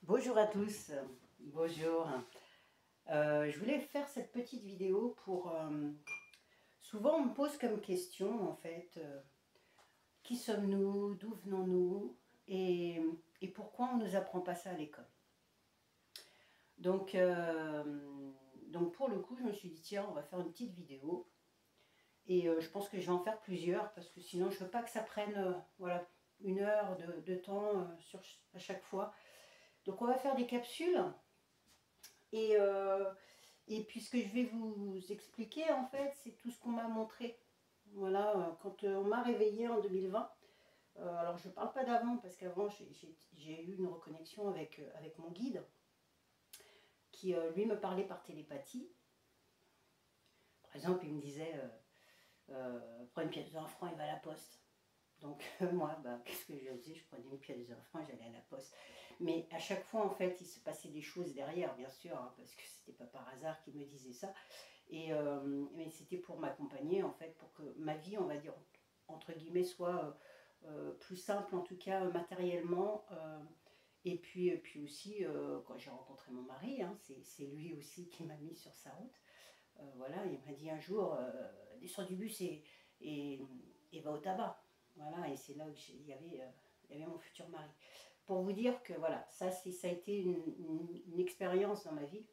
Bonjour à tous, bonjour. Je voulais faire cette petite vidéo pour... souvent on me pose comme question en fait, qui sommes-nous, d'où venons-nous et pourquoi on ne nous apprend pas ça à l'école. Donc, pour le coup je me suis dit tiens on va faire une petite vidéo et je pense que je vais en faire plusieurs parce que sinon je ne veux pas que ça prenne voilà, 1 heure de temps à chaque fois. Donc on va faire des capsules. Et, et puis ce que je vais vous expliquer en fait, c'est tout ce qu'on m'a montré. Voilà, quand on m'a réveillée en 2020, alors je ne parle pas d'avant parce qu'avant j'ai eu une reconnexion avec mon guide qui lui me parlait par télépathie. Par exemple, il me disait prends une pièce de 1 franc et va à la poste. Donc moi, qu'est-ce que je faisais? Je prenais une pièce de 1 franc et j'allais à la poste. Mais à chaque fois, en fait, il se passait des choses derrière, bien sûr, hein, parce que c'était pas par hasard qu'il me disait ça. Mais c'était pour m'accompagner, en fait, pour que ma vie, on va dire, entre guillemets, soit plus simple, en tout cas matériellement. Et puis aussi, quand j'ai rencontré mon mari, hein, c'est lui aussi qui m'a mis sur sa route. Voilà, il m'a dit un jour, descends du bus et va au tabac. Voilà, et c'est là où il y avait mon futur mari. Pour vous dire que voilà, ça a été une expérience dans ma vie.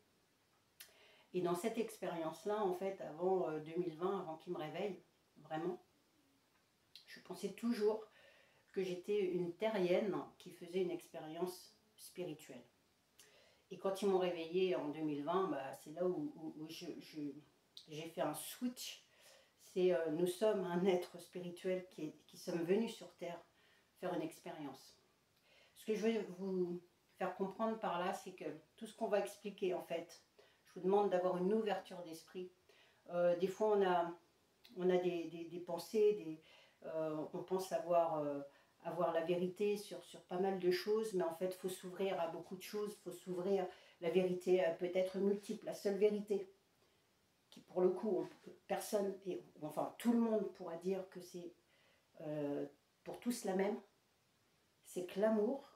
Et dans cette expérience-là, en fait, avant 2020, avant qu'il me réveille, vraiment, je pensais toujours que j'étais une terrienne qui faisait une expérience spirituelle. Et quand ils m'ont réveillée en 2020, c'est là où j'ai fait un switch. C'est nous sommes un être spirituel qui sommes venus sur Terre faire une expérience. Ce que je veux vous faire comprendre par là, c'est que tout ce qu'on va expliquer, en fait, je vous demande d'avoir une ouverture d'esprit. Des fois, on a des pensées, on pense avoir la vérité sur pas mal de choses, mais en fait, il faut s'ouvrir à beaucoup de choses, il faut s'ouvrir. La vérité peut être multiple, la seule vérité, qui pour le coup, personne, enfin tout le monde pourra dire que c'est pour tous la même, c'est que l'amour,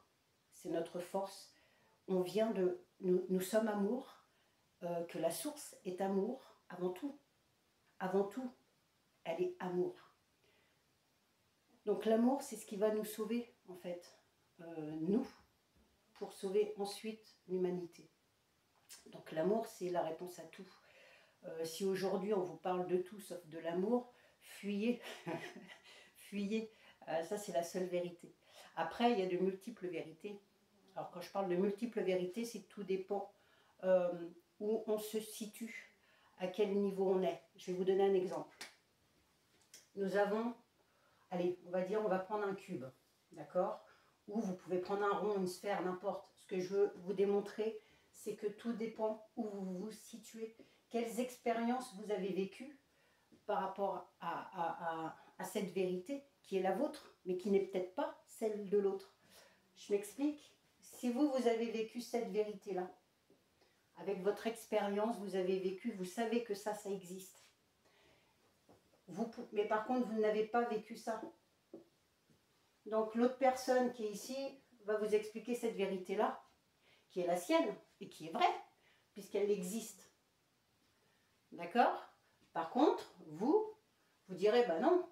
c'est notre force. On vient de, nous sommes amour, que la source est amour avant tout. Avant tout, elle est amour. Donc l'amour, c'est ce qui va nous sauver, en fait, nous, pour sauver ensuite l'humanité. Donc l'amour, c'est la réponse à tout. Si aujourd'hui on vous parle de tout sauf de l'amour, fuyez, fuyez. Ça, c'est la seule vérité. Après, il y a de multiples vérités. Alors quand je parle de multiples vérités, c'est que tout dépend où on se situe, à quel niveau on est. Je vais vous donner un exemple. Nous avons, allez, on va dire, on va prendre un cube, d'accord? Ou vous pouvez prendre un rond, une sphère, n'importe. Ce que je veux vous démontrer, c'est que tout dépend où vous vous situez, quelles expériences vous avez vécues par rapport à cette vérité qui est la vôtre, mais qui n'est peut-être pas celle de l'autre. Je m'explique. Si vous avez vécu cette vérité-là, avec votre expérience, vous avez vécu, vous savez que ça existe. Mais par contre, vous n'avez pas vécu ça. Donc l'autre personne qui est ici va vous expliquer cette vérité-là, qui est la sienne, et qui est vraie, puisqu'elle existe. D'accord? Par contre, vous direz, non,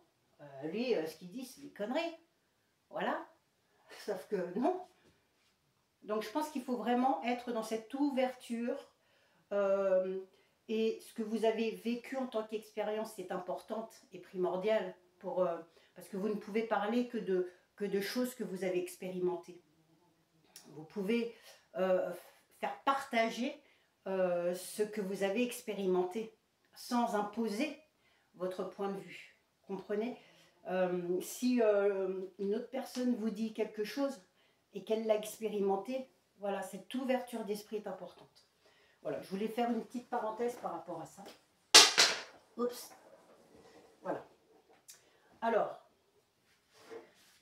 lui, ce qu'il dit, c'est des conneries. Voilà. Sauf que non. Donc je pense qu'il faut vraiment être dans cette ouverture. Et ce que vous avez vécu en tant qu'expérience est importante et primordiale parce que vous ne pouvez parler que de choses que vous avez expérimentées. Vous pouvez faire partager ce que vous avez expérimenté sans imposer votre point de vue. Comprenez? Si une autre personne vous dit quelque chose et qu'elle l'a expérimenté, voilà, cette ouverture d'esprit est importante. Voilà, je voulais faire une petite parenthèse par rapport à ça. Oups. Voilà. Alors,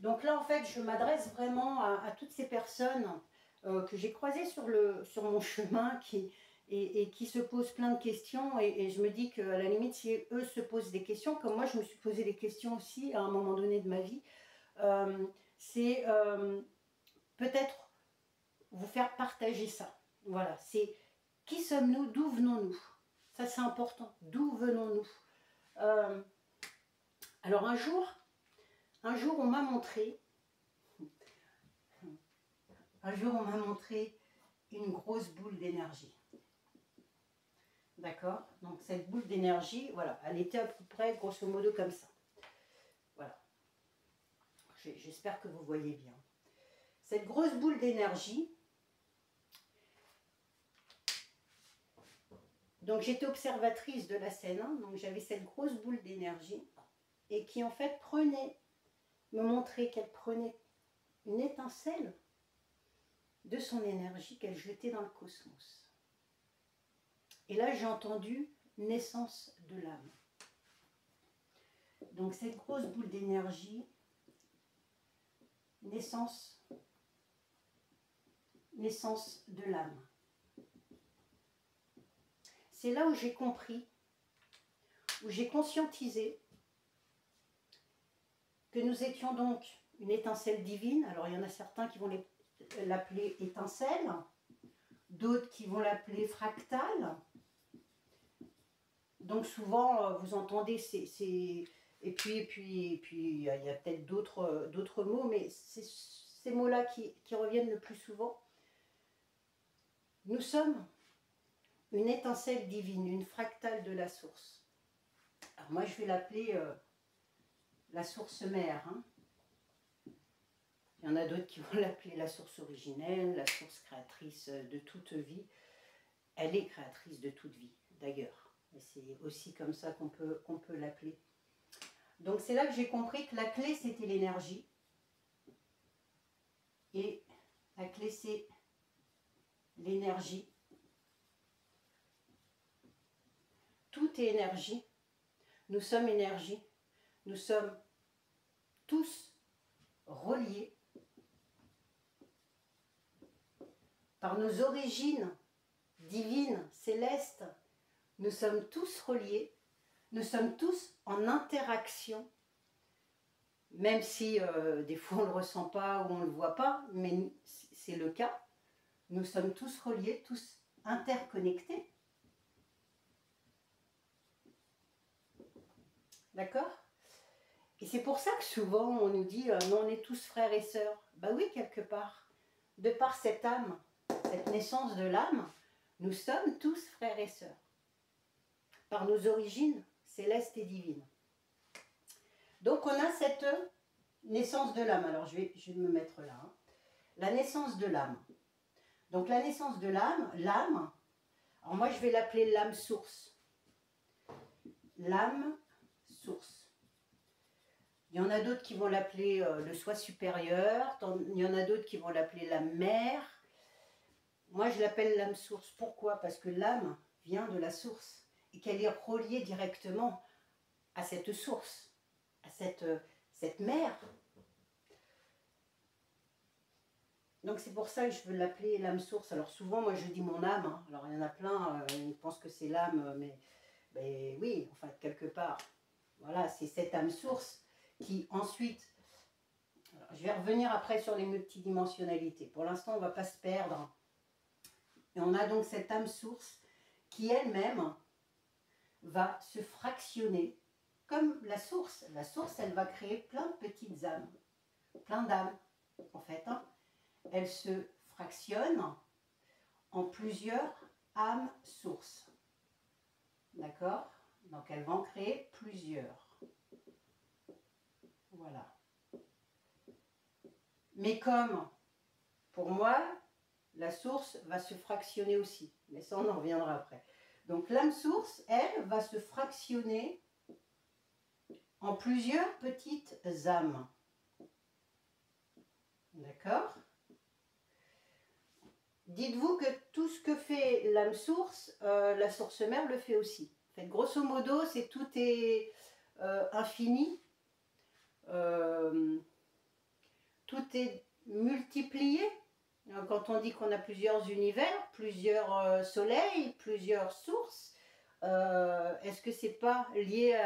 donc là, en fait, je m'adresse vraiment à toutes ces personnes que j'ai croisées sur mon chemin qui se posent plein de questions. Et je me dis qu'à la limite, si eux se posent des questions, comme moi, je me suis posé des questions aussi à un moment donné de ma vie, c'est peut-être vous faire partager ça. Voilà, c'est qui sommes-nous, d'où venons-nous? Ça c'est important, d'où venons-nous? Alors un jour on m'a montré, une grosse boule d'énergie. D'accord? Donc cette boule d'énergie, voilà, elle était à peu près grosso modo comme ça. Voilà. J'espère que vous voyez bien. Cette grosse boule d'énergie, donc j'étais observatrice de la scène, hein, donc j'avais cette grosse boule d'énergie et qui en fait me montrait qu'elle prenait une étincelle de son énergie qu'elle jetait dans le cosmos. Et là, j'ai entendu naissance de l'âme. Donc cette grosse boule d'énergie, naissance de l'âme. C'est là où j'ai compris, où j'ai conscientisé que nous étions donc une étincelle divine. Alors il y en a certains qui vont l'appeler étincelle, d'autres qui vont l'appeler fractale. Donc souvent, vous entendez et puis il y a peut-être d'autres mots, mais c'est ces mots-là qui reviennent le plus souvent. Nous sommes une étincelle divine, une fractale de la source. Alors moi, je vais l'appeler la source mère. Hein. Il y en a d'autres qui vont l'appeler la source originelle, la source créatrice de toute vie. Elle est créatrice de toute vie, d'ailleurs. C'est aussi comme ça qu'on peut l'appeler. Donc c'est là que j'ai compris que la clé c'était l'énergie. Et la clé c'est l'énergie. Tout est énergie. Nous sommes énergie. Nous sommes tous reliés par nos origines divines, célestes. Nous sommes tous reliés, nous sommes tous en interaction, même si des fois on ne le ressent pas ou on ne le voit pas, mais c'est le cas. Nous sommes tous reliés, tous interconnectés. D'accord? Et c'est pour ça que souvent on nous dit non, on est tous frères et sœurs. Ben oui, quelque part. De par cette âme, cette naissance de l'âme, nous sommes tous frères et sœurs. Par nos origines célestes et divines. Donc on a cette naissance de l'âme. Alors je vais me mettre là. Hein. La naissance de l'âme. Donc la naissance de l'âme, alors moi je vais l'appeler l'âme source. L'âme source. Il y en a d'autres qui vont l'appeler le soi supérieur, il y en a d'autres qui vont l'appeler l'âme mère. Moi je l'appelle l'âme source. Pourquoi? Parce que l'âme vient de la source. Et qu'elle est reliée directement à cette source, à cette mère. Donc c'est pour ça que je veux l'appeler l'âme source. Alors souvent, moi je dis mon âme, hein. Alors il y en a plein, ils pensent que c'est l'âme, mais oui, enfin quelque part, voilà, c'est cette âme source qui ensuite, alors, je vais revenir après sur les multidimensionnalités. Pour l'instant, on ne va pas se perdre. Et on a donc cette âme source qui elle-même va se fractionner comme la source. La source, elle va créer plein de petites âmes, plein d'âmes en fait. Hein. Elle se fractionne en plusieurs âmes sources. D'accord? Donc elle va en créer plusieurs. Voilà. Mais comme, pour moi, la source va se fractionner aussi. Mais ça, on en reviendra après. Donc l'âme source, elle, va se fractionner en plusieurs petites âmes. D'accord? Dites-vous que tout ce que fait l'âme source, la source mère le fait aussi. En fait, grosso modo, c'est tout est infini. Tout est multiplié. Quand on dit qu'on a plusieurs univers, plusieurs soleils, plusieurs sources, est-ce que c'est pas lié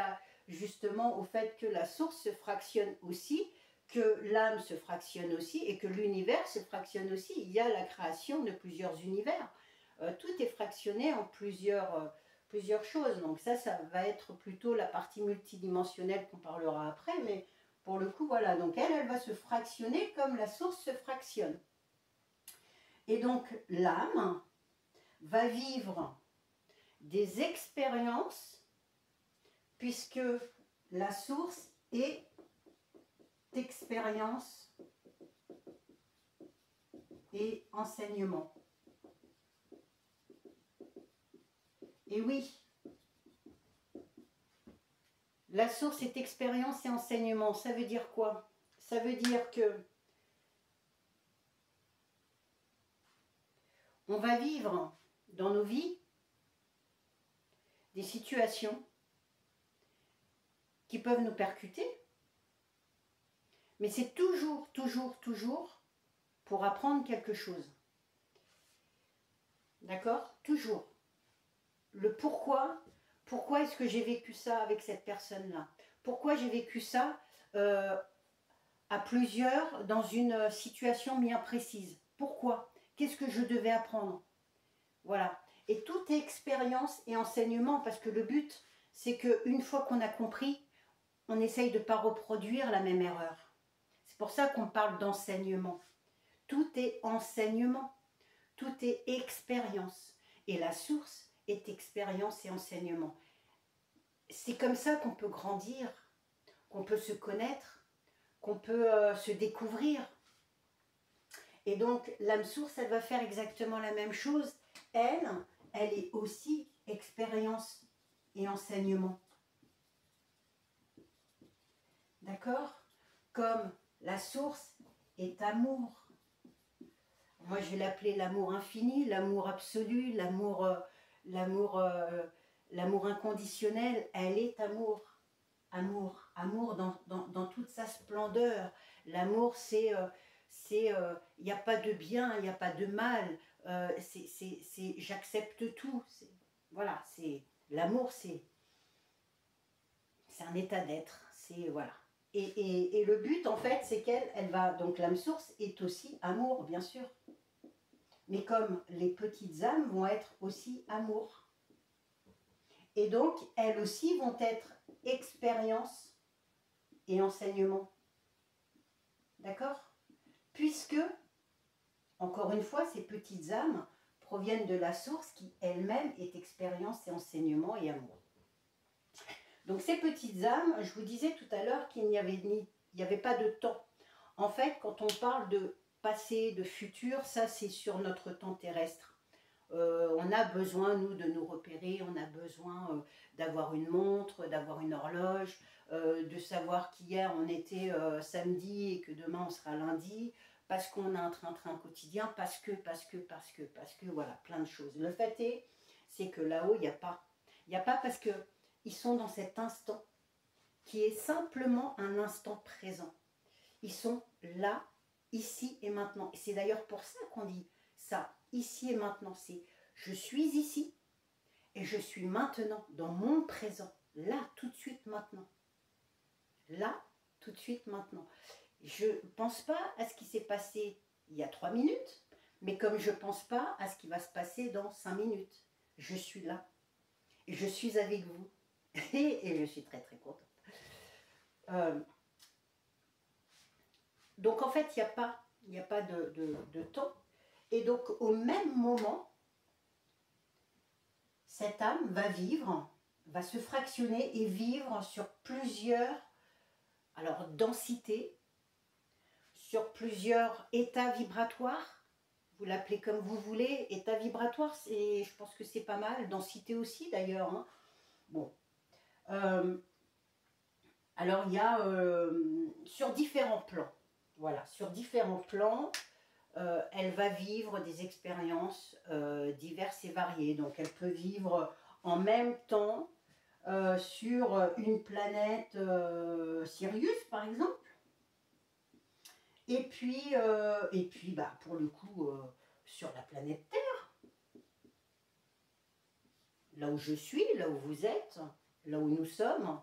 justement au fait que la source se fractionne aussi que l'âme se fractionne aussi et que l'univers se fractionne aussi. Il y a la création de plusieurs univers. Tout est fractionné en plusieurs choses. Donc ça va être plutôt la partie multidimensionnelle qu'on parlera après. Mais pour le coup, voilà. Donc elle va se fractionner comme la source se fractionne. Et donc l'âme va vivre des expériences puisque la source est expérience et enseignement. Et oui, la source est expérience et enseignement. Ça veut dire quoi? Ça veut dire que on va vivre dans nos vies des situations qui peuvent nous percuter, mais c'est toujours pour apprendre quelque chose. D'accord? Toujours. Le pourquoi est-ce que j'ai vécu ça avec cette personne-là? Pourquoi j'ai vécu ça à plusieurs dans une situation bien précise? Pourquoi? Qu'est-ce que je devais apprendre? Voilà. Et tout est expérience et enseignement, parce que le but, c'est qu'une fois qu'on a compris, on essaye de ne pas reproduire la même erreur. C'est pour ça qu'on parle d'enseignement. Tout est enseignement, tout est expérience. Et la source est expérience et enseignement. C'est comme ça qu'on peut grandir, qu'on peut se connaître, qu'on peut se découvrir. Et donc, l'âme source, elle va faire exactement la même chose. Elle est aussi expérience et enseignement. D'accord? Comme la source est amour. Moi, je vais l'appeler l'amour infini, l'amour absolu, l'amour inconditionnel. Elle est amour. Amour dans toute sa splendeur. L'amour, c'est il n'y a pas de bien, il n'y a pas de mal. J'accepte tout. Voilà, l'amour, c'est un état d'être. Voilà. Et le but, en fait, c'est qu'elle va... Donc, l'âme source est aussi amour, bien sûr. Mais comme les petites âmes vont être aussi amour. Et donc, elles aussi vont être expérience et enseignement. D'accord? Puisque, encore une fois, ces petites âmes proviennent de la source qui elle-même est expérience et enseignement et amour. Donc ces petites âmes, je vous disais tout à l'heure qu'il n'y avait pas de temps. En fait, quand on parle de passé, de futur, ça c'est sur notre temps terrestre. On a besoin, nous, de nous repérer, on a besoin d'avoir une montre, d'avoir une horloge, de savoir qu'hier on était samedi et que demain on sera lundi, parce qu'on a un train-train quotidien, parce que, voilà, plein de choses. Le fait c'est que là-haut, il n'y a pas. Il n'y a pas parce qu'ils sont dans cet instant, qui est simplement un instant présent. Ils sont là, ici et maintenant. Et c'est d'ailleurs pour ça qu'on dit ça, ici et maintenant. C'est je suis ici et je suis maintenant dans mon présent. Là, tout de suite, maintenant. Là, tout de suite, maintenant. Je ne pense pas à ce qui s'est passé il y a 3 minutes, mais comme je ne pense pas à ce qui va se passer dans 5 minutes. Je suis là. Et je suis avec vous. Et je suis très très contente. Donc en fait, il n'y a pas de temps. Et donc au même moment, cette âme va vivre, va se fractionner et vivre sur plusieurs densités, sur plusieurs états vibratoires. Vous l'appelez comme vous voulez. État vibratoire, je pense que c'est pas mal. Densité aussi d'ailleurs. Hein. Bon. Alors il y a sur différents plans. Voilà, sur différents plans, elle va vivre des expériences diverses et variées. Donc elle peut vivre en même temps sur une planète Sirius par exemple. Et puis pour le coup sur la planète Terre. Là où je suis, là où vous êtes, là où nous sommes.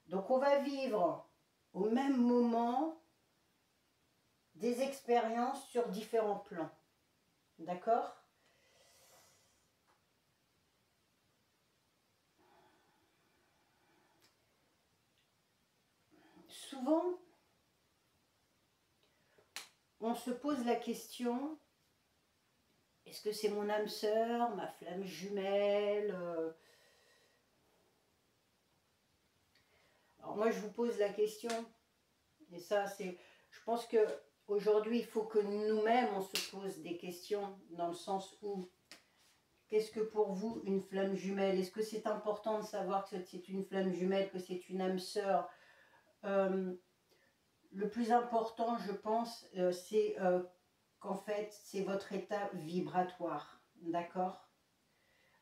Donc on va vivre au même moment des expériences sur différents plans. D'accord? Souvent, on se pose la question, est-ce que c'est mon âme sœur, ma flamme jumelle Alors moi, je vous pose la question, et ça, c'est, je pense que aujourd'hui, il faut que nous-mêmes, on se pose des questions, dans le sens où, qu'est-ce que pour vous une flamme jumelle? Est-ce que c'est important de savoir que c'est une flamme jumelle, que c'est une âme sœur? Le plus important, je pense, c'est qu'en fait, c'est votre état vibratoire, d'accord?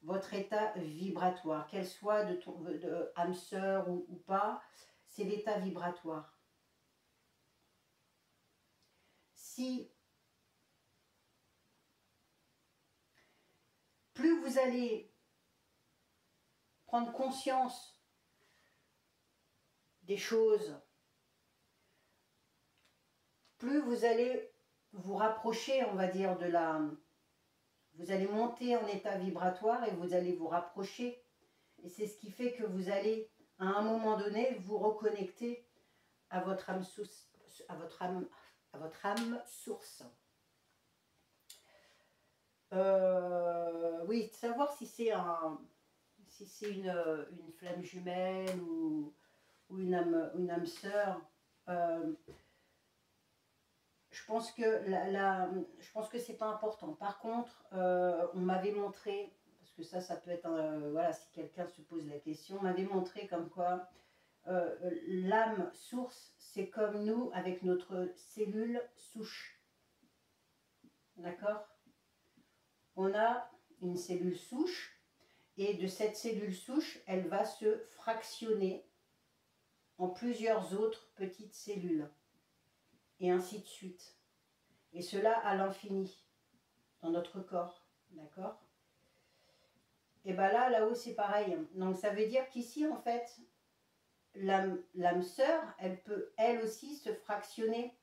Votre état vibratoire, qu'elle soit de âme sœur ou pas, c'est l'état vibratoire. Si plus vous allez prendre conscience des choses, plus vous allez vous rapprocher, on va dire, de la... Vous allez monter en état vibratoire et vous allez vous rapprocher. Et c'est ce qui fait que vous allez, à un moment donné, vous reconnecter à votre âme source. Oui, savoir si c'est une flamme jumelle ou une âme sœur. Je pense que je pense que c'est pas important. Par contre, on m'avait montré, parce que ça peut être voilà, si quelqu'un se pose la question, on m'avait montré comme quoi l'âme source, c'est comme nous avec notre cellule souche. D'accord? On a une cellule souche et de cette cellule souche, elle va se fractionner en plusieurs autres petites cellules et ainsi de suite. Et cela à l'infini dans notre corps. D'accord? Et bien là-haut c'est pareil. Donc ça veut dire qu'ici en fait, l'âme sœur, elle peut elle aussi se fractionner.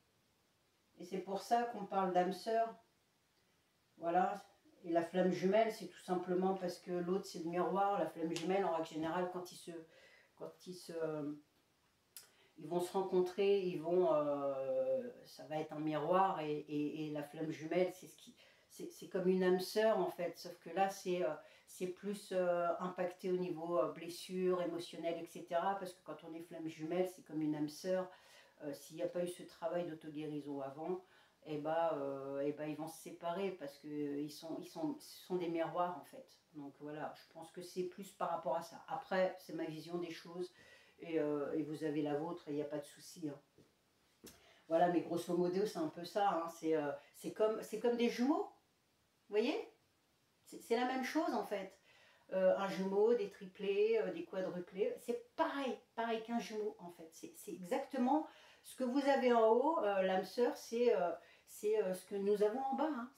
Et c'est pour ça qu'on parle d'âme sœur. Voilà. Et la flamme jumelle, c'est tout simplement parce que l'autre c'est le miroir. La flamme jumelle, en règle générale, quand ils vont se rencontrer, ça va être un miroir et la flamme jumelle, c'est comme une âme sœur en fait, sauf que là c'est plus impacté au niveau blessure, émotionnelle, etc. Parce que quand on est flamme jumelle, c'est comme une âme sœur. S'il n'y a pas eu ce travail d'auto-guérison avant, et ils vont se séparer parce que ce sont des miroirs en fait. Donc voilà, je pense que c'est plus par rapport à ça. Après, c'est ma vision des choses et vous avez la vôtre et il n'y a pas de souci. Hein. Voilà, mais grosso modo, c'est un peu ça. Hein. C'est comme des jumeaux, vous voyez? C'est la même chose en fait. Un jumeau, des triplés, des quadruplés, c'est pareil qu'un jumeau en fait. C'est exactement ce que vous avez en haut, l'âme sœur, c'est ce que nous avons en bas. Hein.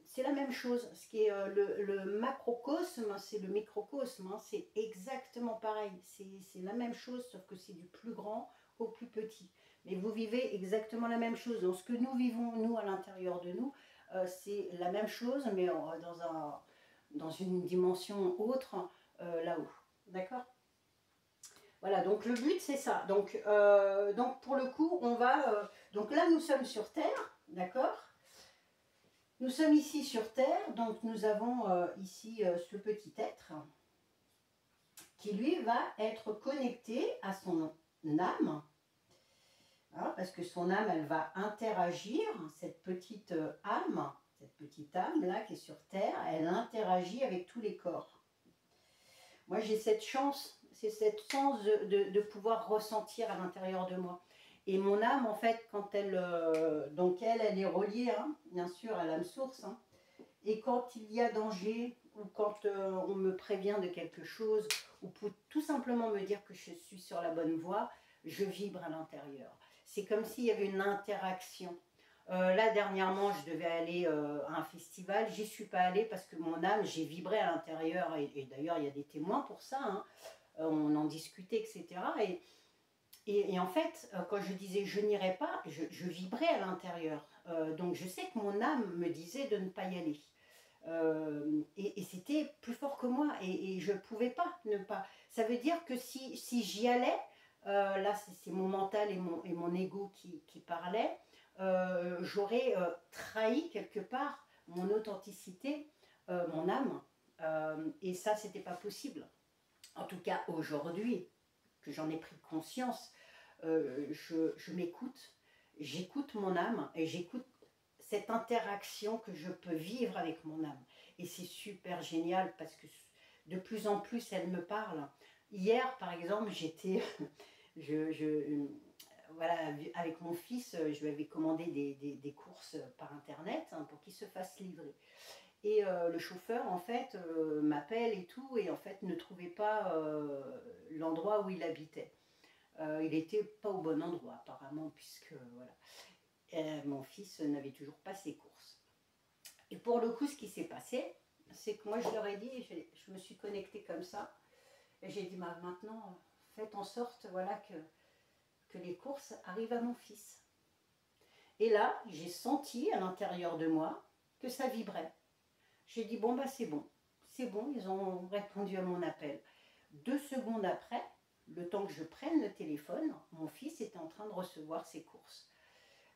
C'est la même chose. Ce qui est le macrocosme, c'est le microcosme. Hein. C'est exactement pareil. C'est la même chose, sauf que c'est du plus grand au plus petit. Mais vous vivez exactement la même chose. Donc ce que nous vivons, nous, à l'intérieur de nous, c'est la même chose, mais dans une dimension autre, là-haut. D'accord? Voilà, donc le but, c'est ça. Donc pour le coup, on va... donc là, nous sommes sur Terre, d'accord? Nous sommes ici sur Terre, donc nous avons ici ce petit être qui, lui, va être connecté à son âme, hein, parce que son âme, elle va interagir, cette petite âme là qui est sur Terre, elle interagit avec tous les corps. Moi, j'ai cette chance, c'est cette chance de pouvoir ressentir à l'intérieur de moi. Et mon âme, en fait, quand donc elle est reliée, hein, bien sûr, à l'âme source. Hein, et quand il y a danger, ou quand on me prévient de quelque chose, ou pour tout simplement me dire que je suis sur la bonne voie, je vibre à l'intérieur. C'est comme s'il y avait une interaction. Là, dernièrement, je devais aller à un festival. J'y suis pas allée parce que mon âme, j'ai vibré à l'intérieur. Et d'ailleurs, il y a des témoins pour ça. Hein. On en discutait, etc. Et en fait, quand je disais je n'irai pas, je vibrais à l'intérieur. Donc je sais que mon âme me disait de ne pas y aller. Et c'était plus fort que moi. Et je ne pouvais pas ne pas. Ça veut dire que si j'y allais, là c'est mon mental et mon ego qui parlaient, j'aurais trahi quelque part mon authenticité, mon âme. Et ça, c'était pas possible. En tout cas, aujourd'hui, que j'en ai pris conscience, je m'écoute, j'écoute mon âme et j'écoute cette interaction que je peux vivre avec mon âme. Et c'est super génial parce que de plus en plus, elle me parle. Hier, par exemple, j'étais... voilà, avec mon fils, je lui avais commandé des courses par internet, hein, pour qu'il se fasse livrer. Et le chauffeur, en fait, m'appelle et tout, et en fait, ne trouvait pas l'endroit où il habitait. Il n'était pas au bon endroit, apparemment, puisque, voilà. Mon fils n'avait toujours pas ses courses. Et pour le coup, ce qui s'est passé, c'est que moi, je leur ai dit, je me suis connectée comme ça, et j'ai dit, bah, maintenant, faites en sorte, voilà, que les courses arrivent à mon fils. Et là, j'ai senti à l'intérieur de moi que ça vibrait. J'ai dit, bon, bah c'est bon, ils ont répondu à mon appel. 2 secondes après, le temps que je prenne le téléphone, mon fils était en train de recevoir ses courses.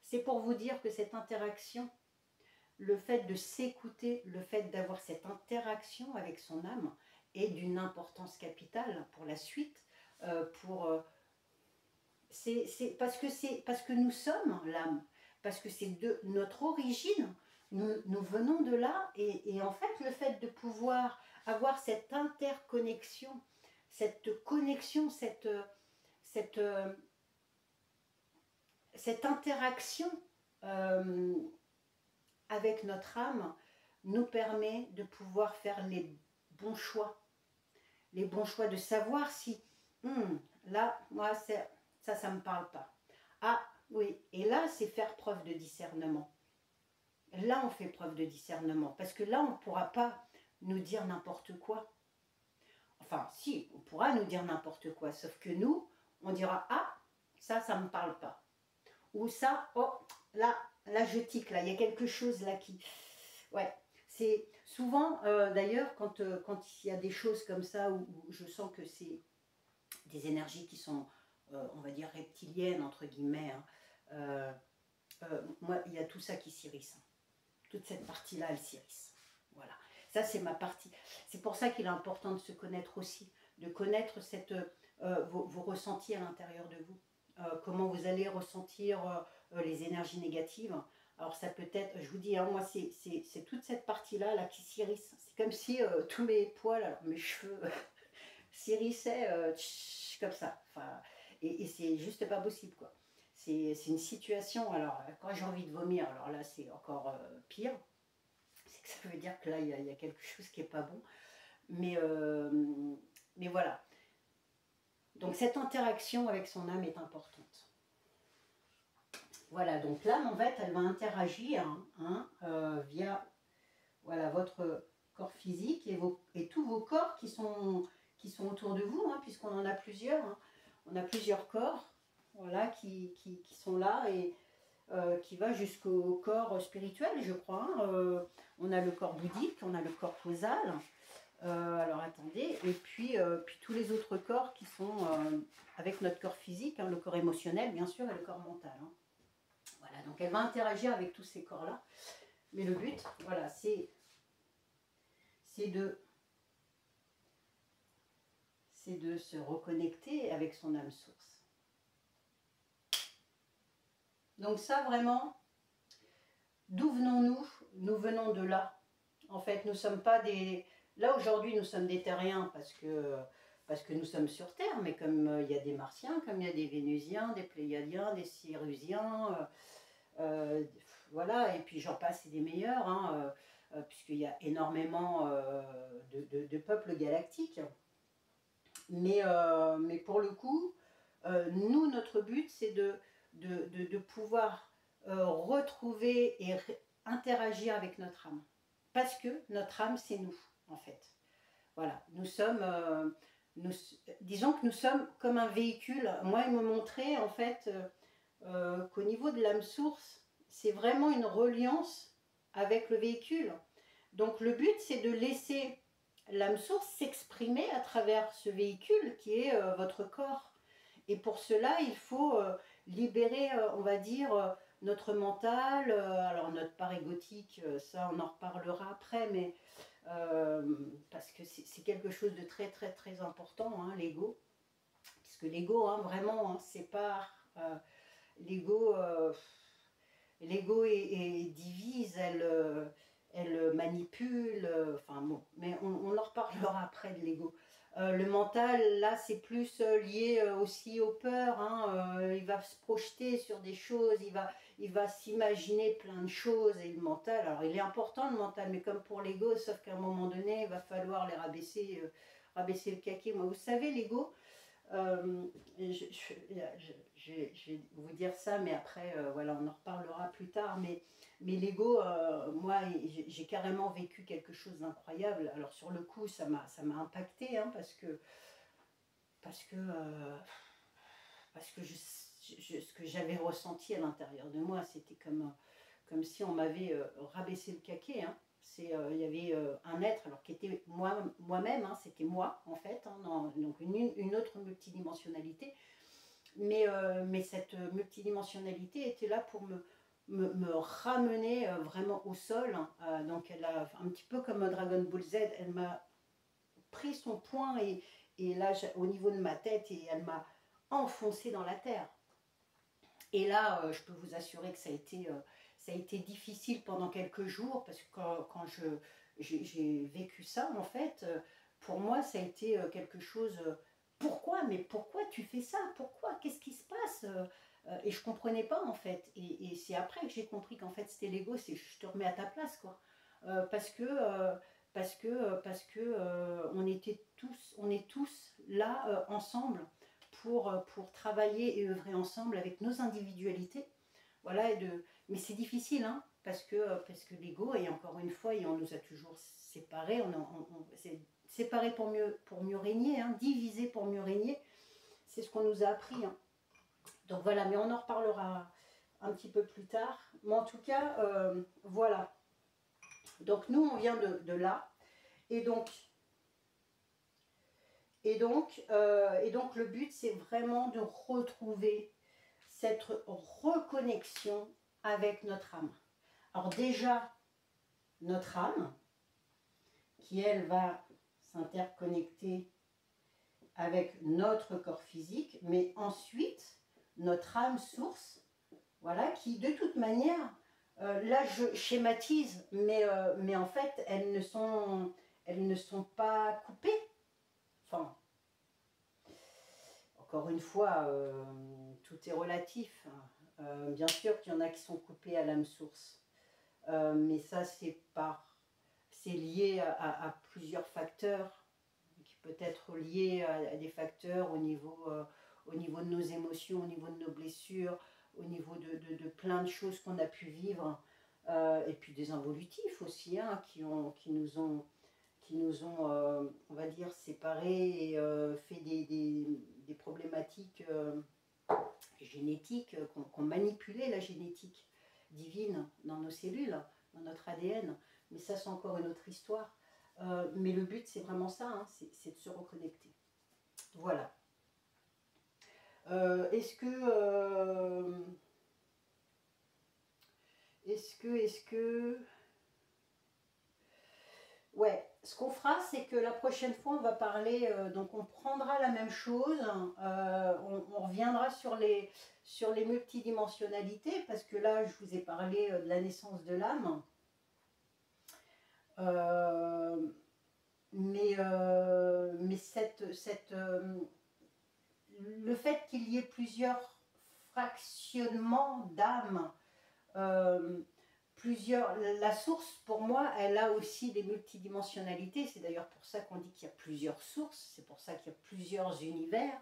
C'est pour vous dire que cette interaction, le fait de s'écouter, le fait d'avoir cette interaction avec son âme est d'une importance capitale pour la suite, c'est parce que nous sommes l'âme, parce que c'est de notre origine, nous venons de là, et en fait le fait de pouvoir avoir cette interconnexion, cette connexion, cette, cette interaction avec notre âme nous permet de pouvoir faire les bons choix, de savoir si là, moi, ça me parle pas. Ah oui, et là, c'est faire preuve de discernement. Là, on fait preuve de discernement, parce que là, on ne pourra pas nous dire n'importe quoi. Enfin, si, on pourra nous dire n'importe quoi, sauf que nous, on dira, ah, ça me parle pas. Ou ça, oh, là, je tique, là, il y a quelque chose là qui... Ouais, c'est souvent, d'ailleurs, quand il y a des choses comme ça, où je sens que c'est des énergies qui sont, on va dire, reptiliennes, entre guillemets, hein, moi, il y a tout ça qui s'irrisse. Toute cette partie-là, elle s'irrisse. Voilà. Ça, c'est ma partie. C'est pour ça qu'il est important de se connaître aussi, de connaître vos ressentis à l'intérieur de vous. Comment vous allez ressentir les énergies négatives. Alors ça peut être, je vous dis, hein, moi c'est toute cette partie-là là, qui s'irrisse. C'est comme si tous mes poils, alors, mes cheveux s'irrissaient comme ça. Enfin, et c'est juste pas possible, quoi. C'est une situation, alors quand j'ai envie de vomir, alors là c'est encore pire. C'est que ça veut dire que là il y a quelque chose qui est pas bon. Mais voilà. Donc cette interaction avec son âme est importante. Voilà, donc l'âme en fait elle va interagir via voilà, votre corps physique et tous vos corps qui sont autour de vous, hein, puisqu'on en a plusieurs. Hein. On a plusieurs corps, voilà, qui sont là et qui va jusqu'au corps spirituel, je crois. Hein. On a le corps bouddhique, on a le corps causal. Alors attendez, et puis tous les autres corps qui sont avec notre corps physique, hein, le corps émotionnel bien sûr et le corps mental. Hein. Voilà, donc elle va interagir avec tous ces corps-là. Mais le but, voilà, c'est de se reconnecter avec son âme source. Donc ça vraiment, d'où venons-nous? Nous venons de là. En fait, nous ne sommes pas des... Là aujourd'hui, nous sommes des terriens parce que nous sommes sur Terre, mais comme il y a des Martiens, comme il y a des Vénusiens, des Pléiadiens, des Cérusiens, voilà, et puis j'en passe et des meilleurs, hein, puisqu'il y a énormément de peuples galactiques. Mais pour le coup, nous, notre but, c'est de pouvoir retrouver et interagir avec notre âme. Parce que notre âme, c'est nous, en fait. Voilà, nous sommes disons que nous sommes comme un véhicule. Moi, il me montrait en fait qu'au niveau de l'âme source, c'est vraiment une reliance avec le véhicule. Donc le but, c'est de laisser l'âme source s'exprimer à travers ce véhicule qui est votre corps. Et pour cela, il faut libérer, on va dire, notre mental, alors notre part égotique, ça on en reparlera après, mais parce que c'est quelque chose de très très très important, hein, l'ego. Parce que l'ego, hein, vraiment, hein, c'est pas... l'ego, l'ego est divise, elle manipule, enfin bon, mais on en reparlera après de l'ego. Le mental, là, c'est plus lié aussi aux peurs, hein, il va se projeter sur des choses, il va s'imaginer plein de choses, et le mental, alors il est important le mental, mais comme pour l'ego, sauf qu'à un moment donné, il va falloir les rabaisser, rabaisser le caquet. Moi, vous savez, l'ego, je vais vous dire ça, mais après, voilà, on en reparlera plus tard. Mais l'ego, moi, j'ai carrément vécu quelque chose d'incroyable. Alors sur le coup, ça m'a impacté, hein, parce que, parce que ce que j'avais ressenti à l'intérieur de moi, c'était comme si on m'avait rabaissé le caquet, hein. Il y avait un être, alors qui était moi-même, hein, c'était moi en fait, hein, donc une autre multidimensionnalité, mais cette multidimensionnalité était là pour me ramener vraiment au sol, hein. Donc elle a, un petit peu comme Dragon Ball Z, elle m'a pris son poing et là au niveau de ma tête et elle m'a enfoncé dans la terre. Et là, je peux vous assurer que ça a été difficile pendant quelques jours, parce que quand j'ai vécu ça, en fait, pour moi, ça a été quelque chose... pourquoi? Mais pourquoi tu fais ça? Pourquoi? Qu'est-ce qui se passe? Et je ne comprenais pas, en fait. Et c'est après que j'ai compris qu'en fait, c'était l'ego, c'est je te remets à ta place, quoi. Parce que on est tous là ensemble pour travailler et œuvrer ensemble avec nos individualités. Voilà, mais c'est difficile, hein, parce que l'ego, et encore une fois, et on nous a toujours séparés, c'est séparés pour mieux régner, hein, divisé pour mieux régner, c'est ce qu'on nous a appris, hein. Donc voilà, mais on en reparlera un petit peu plus tard. Mais en tout cas, voilà. Donc nous, on vient de là, et donc le but, c'est vraiment de retrouver cette reconnexion avec notre âme. Alors déjà, notre âme, qui elle va s'interconnecter avec notre corps physique, mais ensuite, notre âme source, voilà, qui de toute manière, là je schématise, mais en fait, elles ne sont pas coupées. Enfin, encore une fois, tout est relatif. Bien sûr qu'il y en a qui sont coupés à l'âme source. Mais ça, c'est lié à plusieurs facteurs, qui peut être lié à des facteurs au niveau de nos émotions, au niveau de nos blessures, au niveau de plein de choses qu'on a pu vivre, et puis des involutifs aussi, hein, qui nous ont, on va dire, séparés et fait des problématiques génétiques, qu'on manipulé la génétique divine dans nos cellules, dans notre ADN. Mais ça, c'est encore une autre histoire. Mais le but, c'est vraiment ça, hein, c'est de se reconnecter. Voilà. Est-ce que... Ouais, ce qu'on fera, c'est que la prochaine fois, on va parler, donc on prendra la même chose, on reviendra sur les multidimensionnalités, parce que là, je vous ai parlé de la naissance de l'âme. Mais le fait qu'il y ait plusieurs fractionnements d'âme, la source, pour moi, elle a aussi des multidimensionnalités. C'est d'ailleurs pour ça qu'on dit qu'il y a plusieurs sources, c'est pour ça qu'il y a plusieurs univers,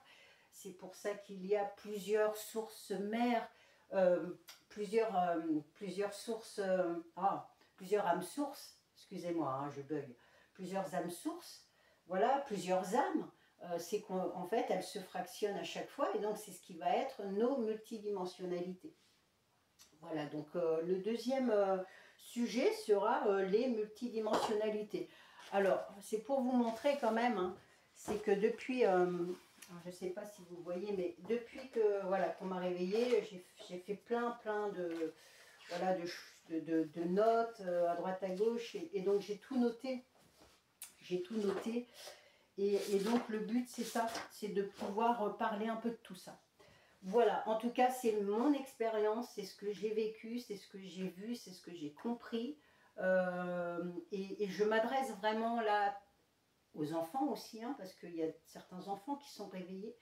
c'est pour ça qu'il y a plusieurs sources mères, plusieurs sources, plusieurs âmes sources, excusez-moi, hein, je bug, plusieurs âmes sources, voilà, plusieurs âmes. c'est qu'en fait, elles se fractionnent à chaque fois, et donc c'est ce qui va être nos multidimensionnalités. Voilà, donc le deuxième sujet sera les multidimensionnalités. Alors, c'est pour vous montrer quand même, hein, c'est que depuis, je ne sais pas si vous voyez, mais depuis que voilà qu'on m'a réveillée, j'ai fait plein de, voilà, de notes à droite à gauche, et donc j'ai tout noté. J'ai tout noté. Et donc le but c'est ça, c'est de pouvoir parler un peu de tout ça. Voilà, en tout cas, c'est mon expérience, c'est ce que j'ai vécu, c'est ce que j'ai vu, c'est ce que j'ai compris. Et je m'adresse vraiment là aux enfants aussi, hein, parce qu'il y a certains enfants qui sont réveillés,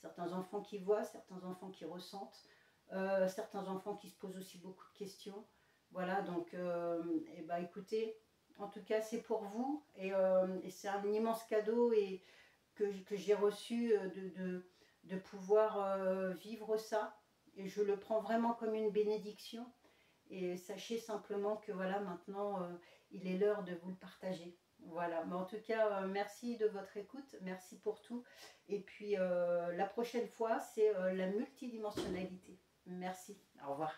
certains enfants qui voient, certains enfants qui ressentent, certains enfants qui se posent aussi beaucoup de questions. Voilà, donc, et bah, écoutez, en tout cas, c'est pour vous, et c'est un immense cadeau et que j'ai reçu de pouvoir vivre ça. Et je le prends vraiment comme une bénédiction. Et sachez simplement que voilà, maintenant, il est l'heure de vous le partager. Voilà, mais en tout cas, merci de votre écoute, merci pour tout. Et puis, la prochaine fois, c'est la multidimensionnalité. Merci, au revoir.